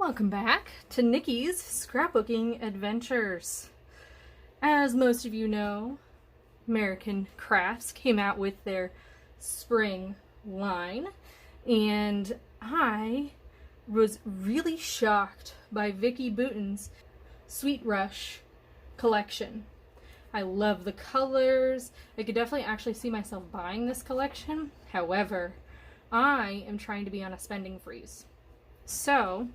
Welcome back to Nikki's Scrapbooking Adventures. As most of you know, American Crafts came out with their spring line, and I was really shocked by Vicki Boutin's Sweet Rush collection. I love the colors. I could definitely actually see myself buying this collection. However, I am trying to be on a spending freeze. So,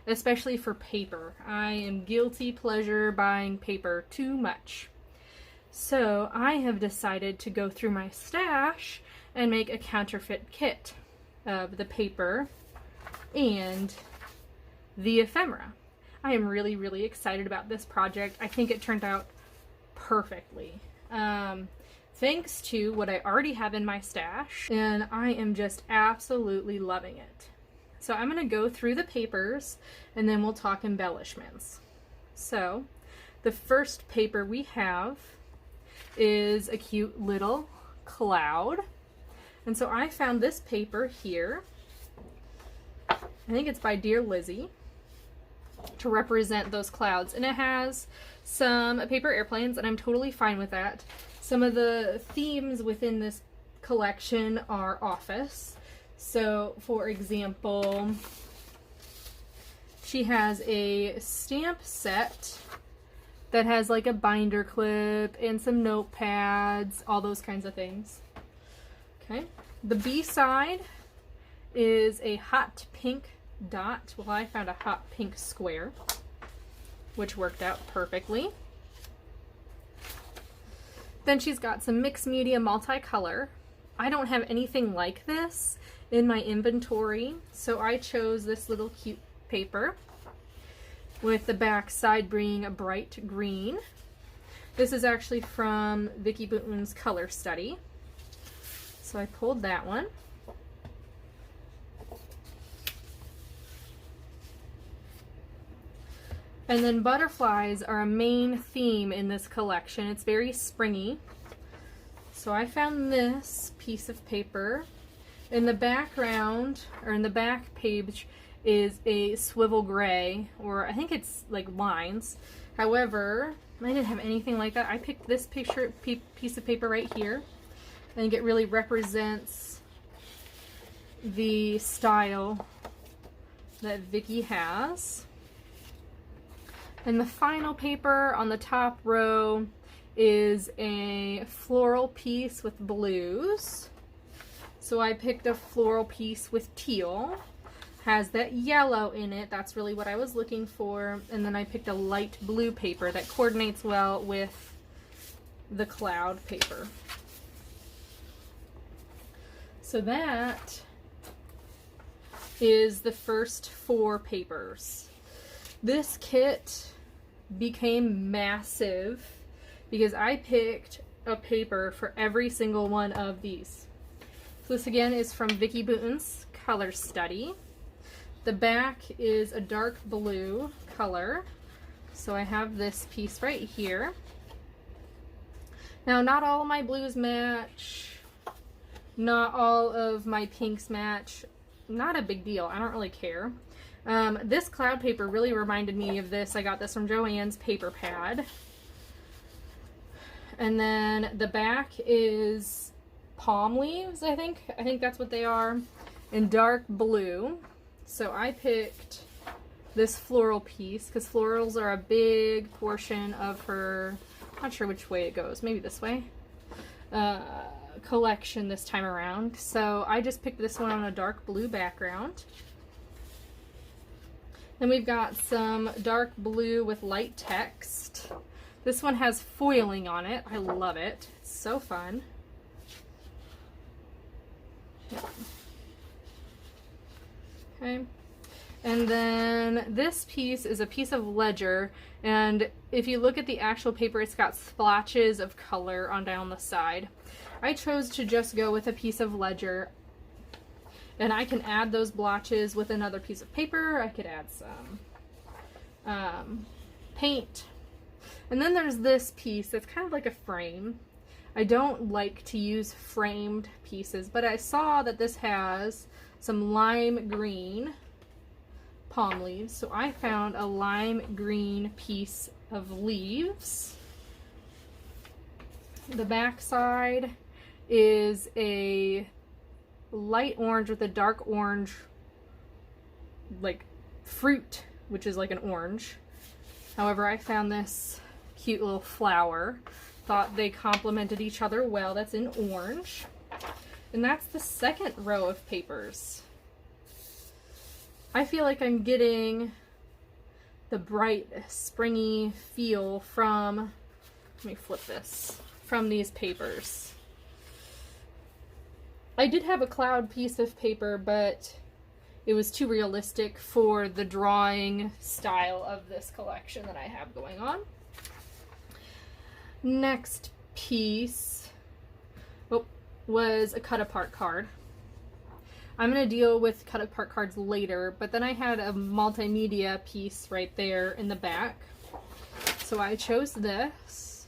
especially for paper, I am guilty pleasure buying paper too much. So I have decided to go through my stash and make a counterfeit kit of the paper and the ephemera. I am really excited about this project. I think it turned out perfectly. Thanks to what I already have in my stash, and I am just absolutely loving it. So I'm going to go through the papers and then we'll talk embellishments. So the first paper we have is a cute little cloud. And so I found this paper here. I think it's by Dear Lizzie, to represent those clouds. And it has some paper airplanes, and I'm totally fine with that. Some of the themes within this collection are office. So, for example, she has a stamp set that has like a binder clip and some notepads, all those kinds of things. Okay. The B side is a hot pink dot. Well, I found a hot pink square, which worked out perfectly. Then she's got some mixed media multicolor. I don't have anything like this in my inventory, so I chose this little cute paper with the back side being a bright green. This is actually from Vicki Boutin's color study, so I pulled that one. And then butterflies are a main theme in this collection. It's very springy. So I found this piece of paper. In the background, or in the back page, is a swivel gray, or I think it's like lines. However, I didn't have anything like that. I picked this piece of paper right here. I think it really represents the style that Vicki has. And the final paper on the top row is a floral piece with blues. So I picked a floral piece with teal. Has that yellow in it. That's really what I was looking for. And then I picked a light blue paper that coordinates well with the cloud paper. So that is the first 4 papers. This kit became massive because I picked a paper for every single one of these. So this again is from Vicki Boutin's color study. The back is a dark blue color. So I have this piece right here. Now, not all of my blues match. Not all of my pinks match. Not a big deal. I don't really care. This cloud paper really reminded me of this. I got this from Joann's paper pad. And then the back is palm leaves, I think that's what they are, in dark blue. So I picked this floral piece because florals are a big portion of her, not sure which way it goes, maybe this way, collection this time around. So I just picked this one on a dark blue background. Then we've got some dark blue with light text. This one has foiling on it. I love it. It's so fun. Yeah. Okay. And then this piece is a piece of ledger, and if you look at the actual paper, it's got splotches of color on down the side. I chose to just go with a piece of ledger, and I can add those blotches with another piece of paper. I could add some paint. And then there's this piece that's kind of like a frame. I don't like to use framed pieces, but I saw that this has some lime green palm leaves. So I found a lime green piece of leaves. The back side is a light orange with a dark orange, like fruit, which is like an orange. However, I found this cute little flower. Thought they complemented each other well. That's in orange. And that's the second row of papers. I feel like I'm getting the bright, springy feel from, let me flip this, from these papers. I did have a cloud piece of paper, but it was too realistic for the drawing style of this collection that I have going on. Next piece was a cut apart card. I'm going to deal with cut apart cards later, but then I had a multimedia piece right there in the back. So I chose this,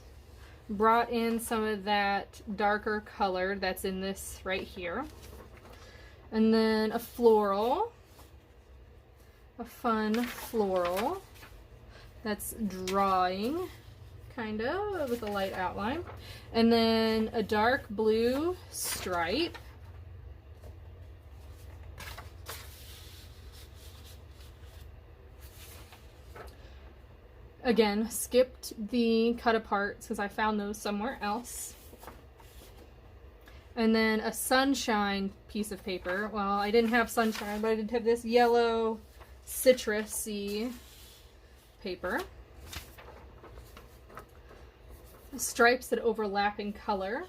brought in some of that darker color that's in this right here, and then a floral, a fun floral that's drawing kind of with a light outline, and then a dark blue stripe, again skipped the cut aparts because I found those somewhere else, and then a sunshine piece of paper. Well, I didn't have sunshine, but I did have this yellow citrusy paper. Stripes that overlap in color.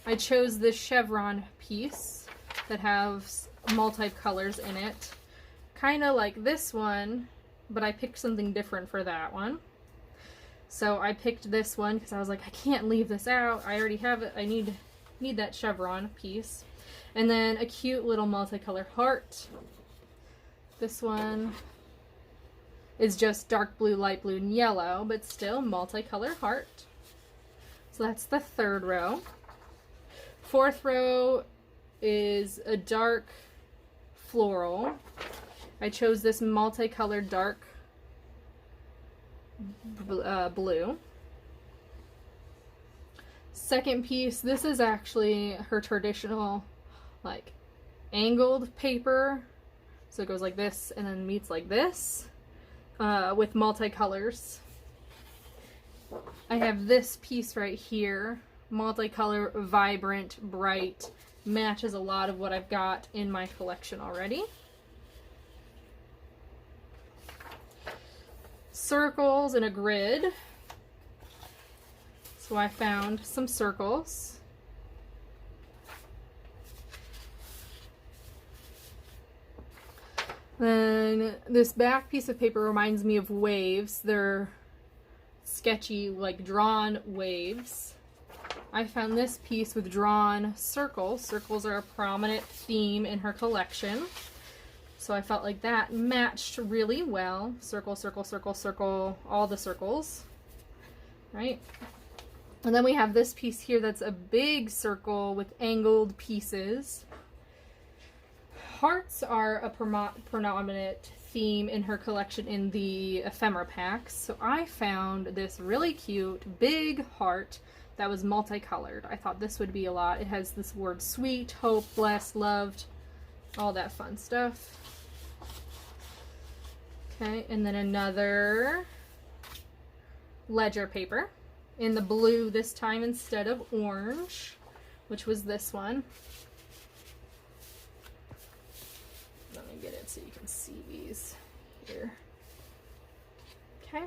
I chose this chevron piece that has multi-colors in it, kind of like this one, but I picked something different for that one. So I picked this one because I was like, I can't leave this out. I already have it. I need that chevron piece. And then a cute little multicolor heart. This one is just dark blue, light blue, and yellow, but still multicolor heart. So that's the third row. Fourth row is a dark floral. I chose this multicolored dark blue. Second piece, this is actually her traditional like angled paper. So it goes like this and then meets like this. With multicolors. I have this piece right here, multicolor, vibrant, bright, matches a lot of what I've got in my collection already. Circles and a grid. So I found some circles. Then this back piece of paper reminds me of waves. They're sketchy, like drawn waves. I found this piece with drawn circles. Circles are a prominent theme in her collection. So I felt like that matched really well. Circle, circle, circle, circle, all the circles, right? And then we have this piece here that's a big circle with angled pieces. Hearts are a predominant theme in her collection in the ephemera packs. So I found this really cute big heart that was multicolored. I thought this would be a lot. It has this word sweet, hope, blessed, loved, all that fun stuff. Okay, and then another ledger paper in the blue this time instead of orange, which was this one. Let me get it so you can see these here. Okay.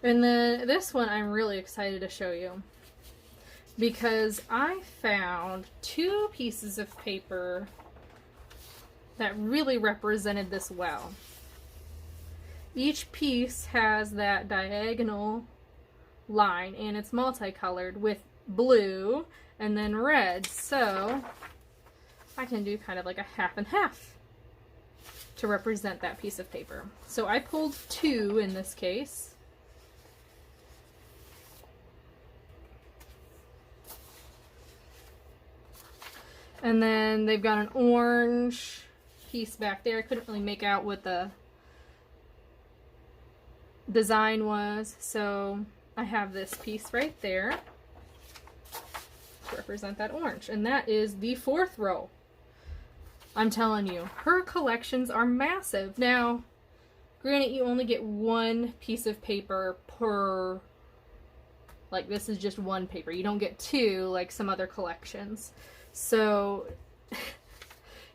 And then this one I'm really excited to show you because I found two pieces of paper that really represented this well. Each piece has that diagonal line and it's multicolored with blue and then red, so I can do kind of like a half and half to represent that piece of paper. So I pulled two in this case. And then they've got an orange piece back there. I couldn't really make out what the design was, so I have this piece right there to represent that orange, and that is the 4th row. I'm telling you, her collections are massive. Now, granted, you only get 1 piece of paper per, like, this is just 1 paper. You don't get 2 like some other collections. So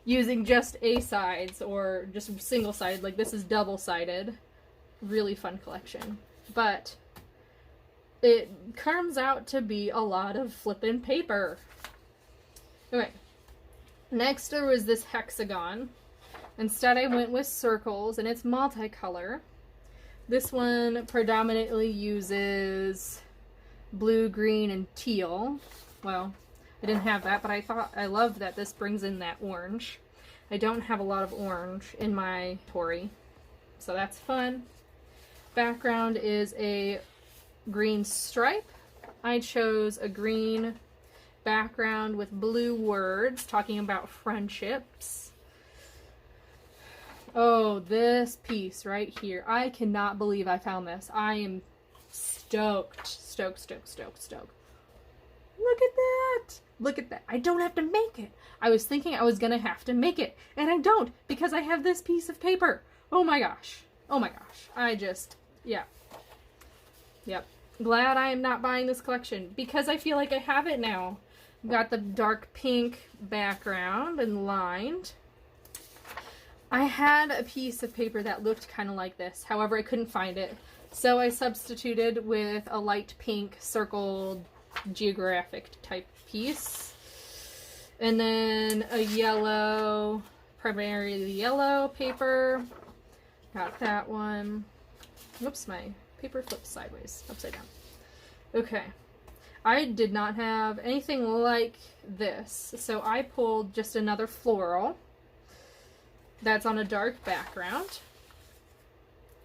using just A sides or just single sided, like this is double sided, really fun collection. But it comes out to be a lot of flippin' paper. Okay, next there was this hexagon. Instead I went with circles, and it's multicolor. This one predominantly uses blue, green, and teal. Well, I didn't have that, but I love that this brings in that orange. I don't have a lot of orange in my Tory, so that's fun. Background is a green stripe. I chose a green background with blue words talking about friendships. Oh, this piece right here. I cannot believe I found this. I am stoked. Stoked, stoked, stoked, stoked. Look at that. Look at that. I don't have to make it. I was thinking I was going to have to make it, and I don't, because I have this piece of paper. Oh my gosh. Oh my gosh. I just, yeah. Yep. Glad I am not buying this collection, because I feel like I have it now. Got the dark pink background and lined. I had a piece of paper that looked kind of like this. However, I couldn't find it. So I substituted with a light pink circled geographic type piece. And then a yellow, primarily yellow paper. Got that one. Whoops, my paper flipped sideways, upside down. Okay. I did not have anything like this, so I pulled just another floral that's on a dark background.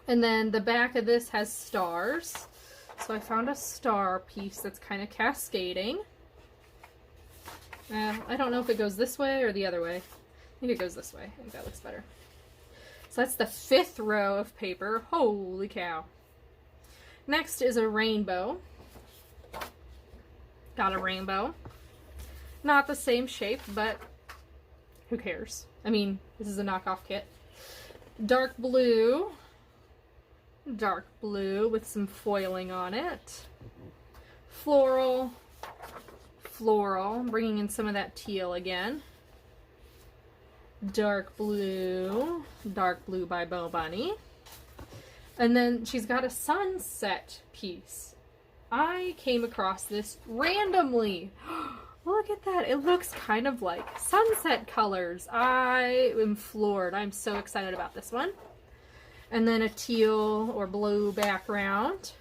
And then the back of this has stars. So I found a star piece that's kind of cascading. I don't know if it goes this way or the other way. I think it goes this way. I think that looks better. So that's the 5th row of paper. Holy cow. Next is a rainbow. Got a rainbow. Not the same shape, but who cares? I mean, this is a knockoff kit. Dark blue with some foiling on it. Floral, bringing in some of that teal again. Dark blue by Bo Bunny. And then she's got a sunset piece. I came across this randomly. Look at that. It looks kind of like sunset colors. I am floored. I'm so excited about this one. And then a teal or blue background.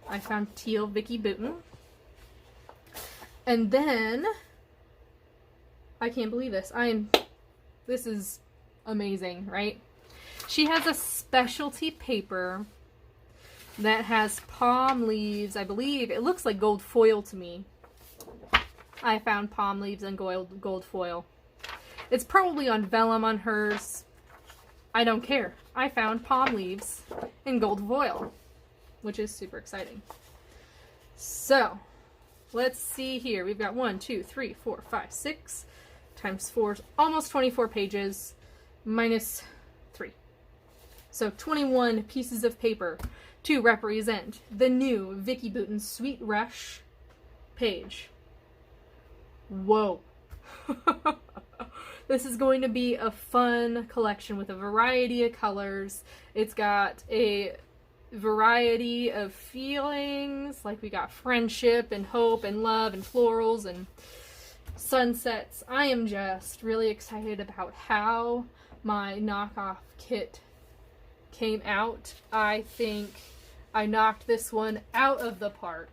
I found teal Vicki Boutin. And then, I can't believe this. This is amazing, right? She has a specialty paper that has palm leaves, I believe. It looks like gold foil to me. I found palm leaves and gold foil. It's probably on vellum on hers. I don't care. I found palm leaves and gold foil, which is super exciting. So, let's see here. We've got 1, 2, 3, 4, 5, 6 times 4, almost 24 pages, minus 3. So 21 pieces of paper to represent the new Vicki Boutin Sweet Rush page. Whoa. This is going to be a fun collection with a variety of colors. It's got a variety of feelings, like we got friendship and hope and love and florals and sunsets. I am just really excited about how my knockoff kit came out. I think I knocked this one out of the park.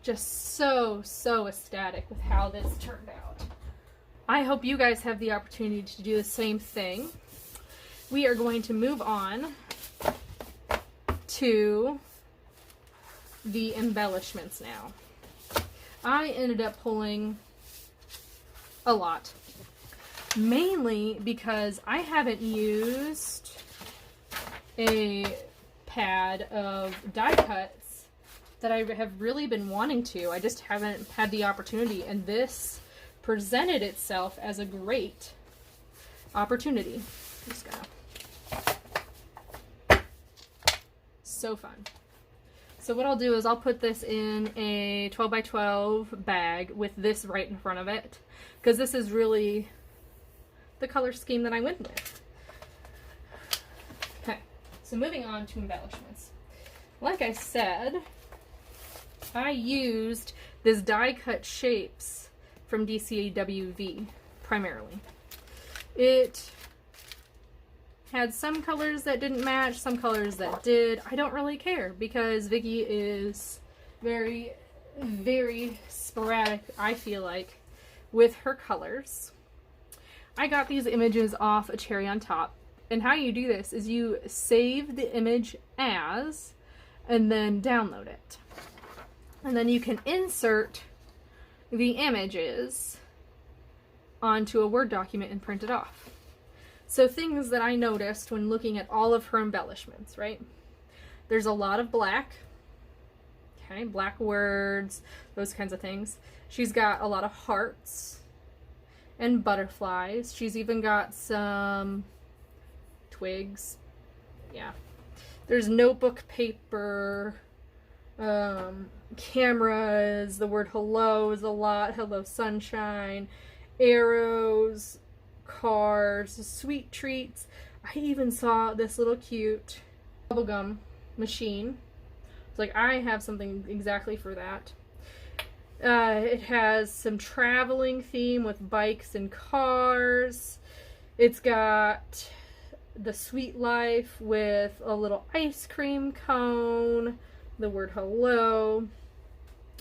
Just so ecstatic with how this turned out. I hope you guys have the opportunity to do the same thing. We are going to move on to the embellishments now. I ended up pulling a lot. mainly because I haven't used a pad of die cuts that I have really been wanting to. I just haven't had the opportunity, and this presented itself as a great opportunity. Just gonna... So fun. So what I'll do is I'll put this in a 12 by 12 bag with this right in front of it, because this is really the color scheme that I went with. Okay, so moving on to embellishments. Like I said, I used this die cut shapes from DCAWV primarily. It had some colors that didn't match, some colors that did. I don't really care because Vicki is very, very sporadic, I feel like, with her colors. I got these images off a Cherry on Top, and how you do this is you save the image as and then download it. And then you can insert the images onto a Word document and print it off. So things that I noticed when looking at all of her embellishments, right? There's a lot of black, okay, black words, those kinds of things. She's got a lot of hearts and butterflies. She's even got some twigs, yeah. There's notebook paper, cameras, the word hello is a lot, hello sunshine, arrows, cars, sweet treats. I even saw this little cute bubblegum machine. It's like, I have something exactly for that. It has some traveling theme with bikes and cars. It's got the sweet life with a little ice cream cone, the word hello,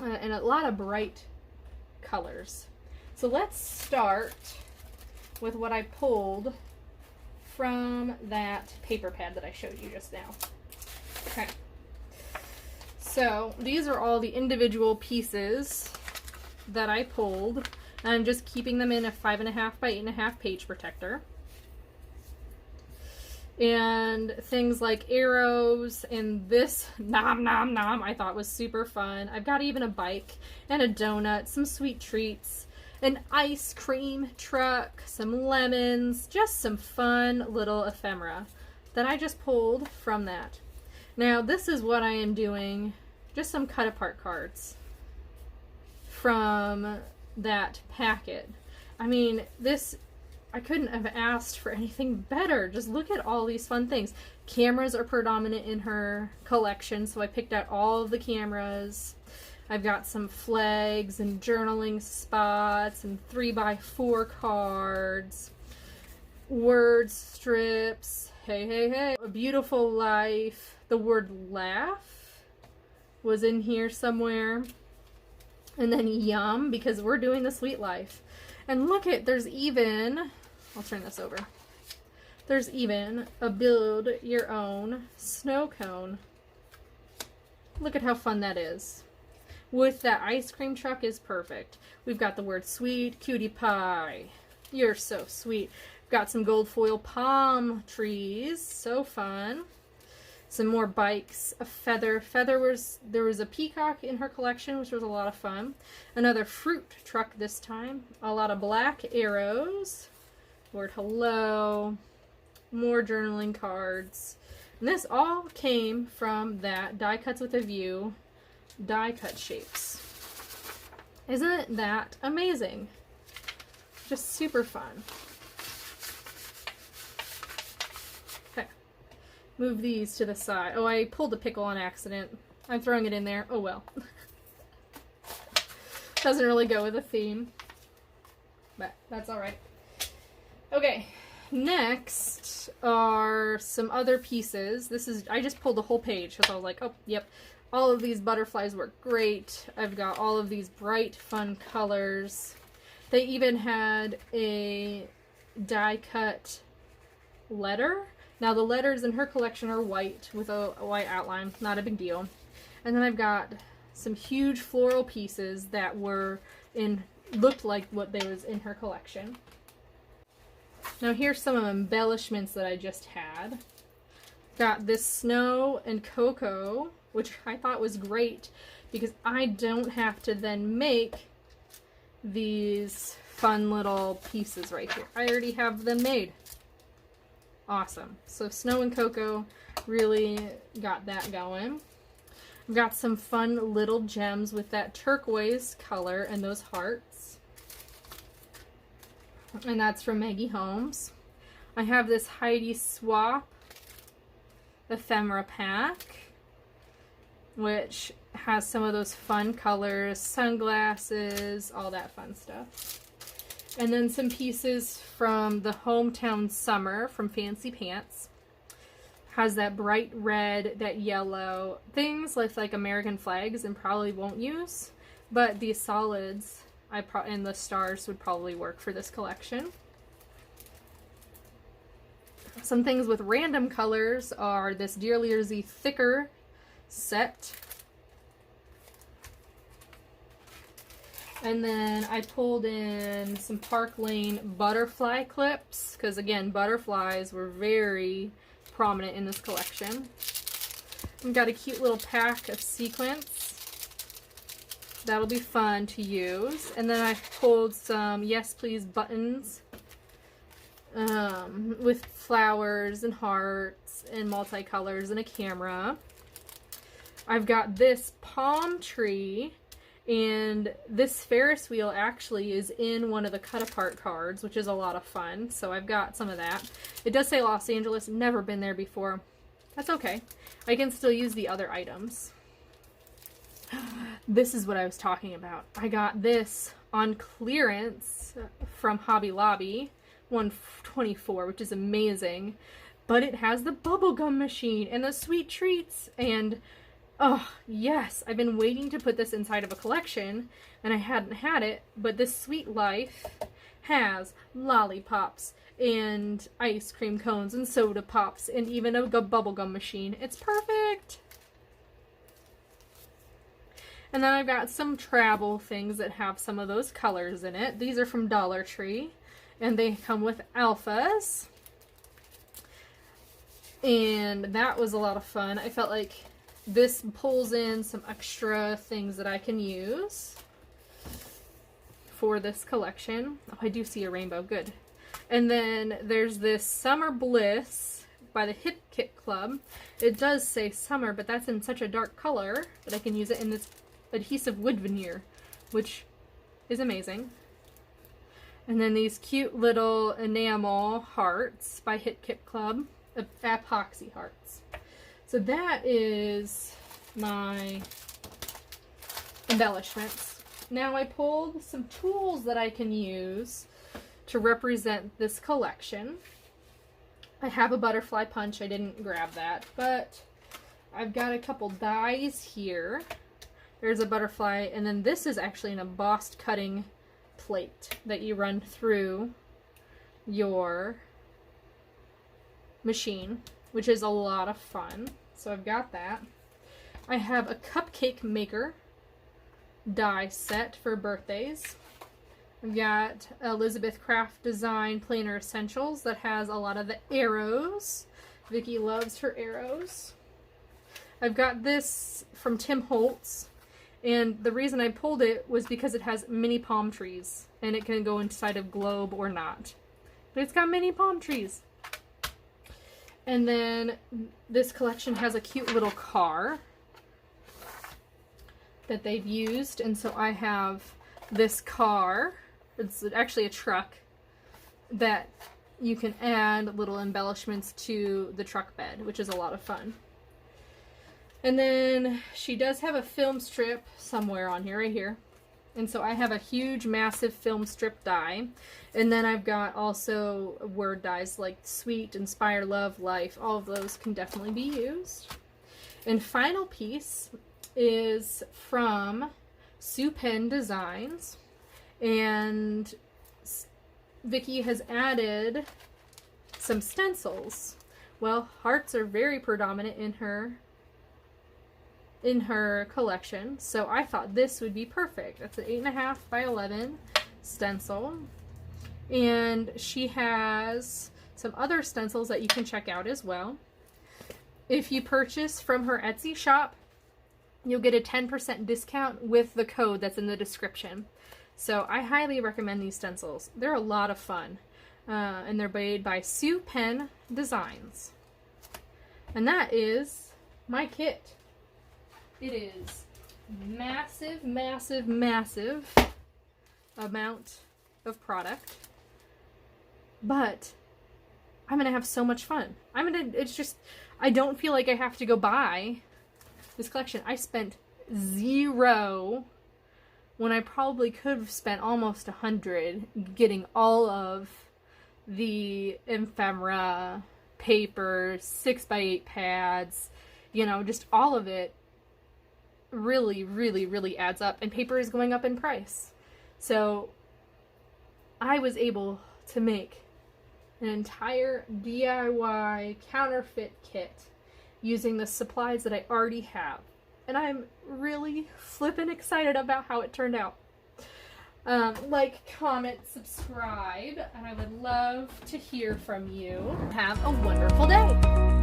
and a lot of bright colors. So let's start with what I pulled from that paper pad that I showed you just now. Okay. So these are all the individual pieces that I pulled, and I'm just keeping them in a 5.5 by 8.5 page protector. And things like arrows and this nom nom nom I thought was super fun. I've got even a bike and a donut, some sweet treats, an ice cream truck, some lemons, just some fun little ephemera that I just pulled from that. Now this is what I am doing, just some cut apart cards from that packet. I mean, this, I couldn't have asked for anything better. Just look at all these fun things. Cameras are predominant in her collection, so I picked out all of the cameras. I've got some flags and journaling spots and 3x4 cards, word strips, hey, hey, hey, a beautiful life. The word laugh was in here somewhere. And then yum, because we're doing the sweet life. And look at, there's even, I'll turn this over. There's even a build your own snow cone. Look at how fun that is. With that ice cream truck is perfect. We've got the word sweet, cutie pie. You're so sweet. Got some gold foil palm trees. So fun. Some more bikes. A feather. There was a peacock in her collection, which was a lot of fun. Another fruit truck this time. A lot of black arrows. Word hello. More journaling cards. And this all came from that Die Cuts with a View die cut shapes. Isn't that amazing? Just super fun. Okay, move these to the side. Oh, I pulled a pickle on accident. I'm throwing it in there. Oh well. Doesn't really go with the theme, but that's all right. Okay, next are some other pieces. This is, I just pulled the whole page because I was like, oh, yep. All of these butterflies work great. I've got all of these bright, fun colors. They even had a die cut letter. Now the letters in her collection are white with a white outline, not a big deal. And then I've got some huge floral pieces that were in, looked like what they was in her collection. Now here's some embellishments that I just had. Got this snow and cocoa, which I thought was great because I don't have to then make these fun little pieces right here. I already have them made. Awesome. So snow and cocoa really got that going. I've got some fun little gems with that turquoise color and those hearts. And that's from Maggie Holmes. I have this Heidi Swap ephemera pack, which has some of those fun colors, sunglasses, all that fun stuff. And then some pieces from the Hometown Summer from Fancy Pants. Has that bright red, that yellow, things with like American flags and probably won't use, but these solids and the stars would probably work for this collection. Some things with random colors are this Dear Learsy thicker set. And then I pulled in some Park Lane butterfly clips, because again, butterflies were very prominent in this collection. I've got a cute little pack of sequins. That'll be fun to use. And then I pulled some Yes Please buttons with flowers and hearts and multicolors and a camera. I've got this palm tree, and this Ferris wheel actually is in one of the cut apart cards, which is a lot of fun. So I've got some of that. It does say Los Angeles, never been there before. That's okay. I can still use the other items. This is what I was talking about. I got this on clearance from Hobby Lobby, 124, which is amazing. But it has the bubblegum machine and the sweet treats, and oh, yes, I've been waiting to put this inside of a collection, and I hadn't had it, but this Sweet Life has lollipops and ice cream cones and soda pops and even a bubblegum machine. It's perfect! And then I've got some travel things that have some of those colors in it. These are from Dollar Tree, and they come with alphas. And that was a lot of fun. I felt like this pulls in some extra things that I can use for this collection. Oh, I do see a rainbow. Good. And then there's this Summer Bliss by the Hip Kit Club. It does say summer, but that's in such a dark color that I can use it in this adhesive wood veneer, which is amazing. And then these cute little enamel hearts by Hip Kit Club, epoxy hearts. So that is my embellishments. Now I pulled some tools that I can use to represent this collection. I have a butterfly punch. I didn't grab that, but I've got a couple dies here. There's a butterfly, and then this is actually an embossed cutting plate that you run through your machine, which is a lot of fun. So I've got that. I have a cupcake maker die set for birthdays. I've got Elizabeth Craft Design Planner Essentials that has a lot of the arrows. Vicki loves her arrows. I've got this from Tim Holtz, and the reason I pulled it was because it has mini palm trees, and it can go inside of globe or not. But it's got mini palm trees. And then this collection has a cute little car that they've used, and so I have this car. It's actually a truck that you can add little embellishments to the truck bed, which is a lot of fun. And then she does have a film strip somewhere on here, right here. And so I have a huge, massive film strip die. And then I've got also word dies like Sweet, Inspire, Love, Life. All of those can definitely be used. And final piece is from Sue Penn Designs. And Vicki has added some stencils. Well, hearts are very predominant in her collection, so I thought this would be perfect. It's an 8.5 by 11 stencil, And she has some other stencils that you can check out as well. If you purchase from her Etsy shop, you'll get a 10% discount with the code that's in the description. So I highly recommend these stencils. They're a lot of fun. And they're made by Sue Pen Designs. And that is my kit. It is massive, massive, massive amount of product. But I'm gonna have so much fun. It's just, I don't feel like I have to go buy this collection. I spent $0 when I probably could have spent almost $100 getting all of the ephemera, paper, 6x8 pads, you know, just all of it really, really, really adds up. And paper is going up in price. So I was able to make an entire DIY counterfeit kit using the supplies that I already have. And I'm really flippin' excited about how it turned out. Like, comment, subscribe, and I would love to hear from you. Have a wonderful day.